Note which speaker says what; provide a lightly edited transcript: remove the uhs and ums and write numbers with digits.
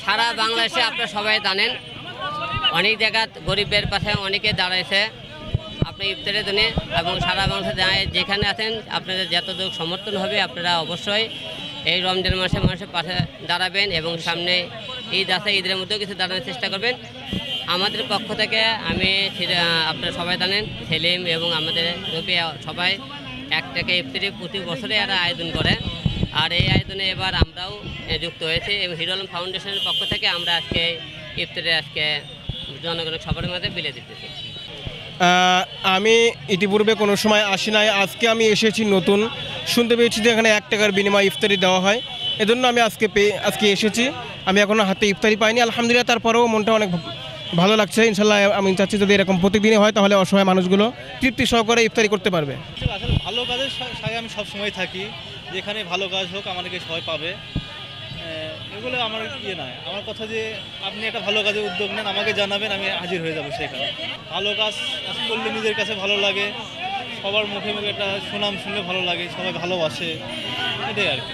Speaker 1: সারা বাংলাদেশে আপনারা সবাই জানেন অনেক জায়গা গরিবের পাশে অনেকে দাঁড়াইছে আপনি ইফতারের জন্য এবং সারা বাংলাদেশে যেখানে আছেন আপনাদের যতটুকু সমর্থন হবে আপনারা অবশ্যই এই রমজান মাসে মানুষের পাশে দাঁড়াবেন এবং সামনে ঈদ আছে ঈদের মধ্যেও কিছু দাঁড়ানোর চেষ্টা করবেন। আমাদের পক্ষ থেকে আমি আপনারা সবাই জানেন সেলিম এবং আমাদের রবি সবাই এক টাকা ইফতারি প্রতি বছরে এরা আয়োজন করে আর এই আয়োজনে এবার আমরাও যুক্ত হয়েছি এবং হিরো আলম ফাউন্ডেশনের পক্ষ থেকে আমরা আজকে ইফতারে আজকে জনগণের সবার মধ্যে বিলে দিতেছি।
Speaker 2: আমি ইতিপূর্বে কোনো সময় আসি নাই, আজকে আমি এসেছি নতুন শুনতে পেয়েছি যে এখানে 1 টাকার বিনিময়ে ইফতারি দেওয়া হয়, এজন্য আমি আজকে এসেছি। আমি এখনও হাতে ইফতারি পাইনি, আলহামদুলিল্লাহ তারপরেও মনটা অনেক ভালো লাগছে। ইনশাল্লাহ আমি চাচ্ছি যদি এরকম প্রত্যেকদিনই হয় তাহলে অসহায় মানুষগুলো তৃপ্তি সহকারে ইফতারি করতে পারবে।
Speaker 3: আসলে ভালো কাজের সাথে আমি সবসময় থাকি, যেখানে ভালো কাজ হোক আমাদেরকে সবাই পাবে, এগুলো আমার নয়। আমার কথা যে আপনি একটা ভালো কাজে উদ্যোগ নেন, আমাকে জানাবেন, আমি হাজির হয়ে যাবো সেখানে। ভালো কাজ করলে নিজের কাছে ভালো লাগে, সবার মুখে মুখে একটা সুনাম শুনলে ভালো লাগে, সবাই ভালোবাসে, এটাই আর কি।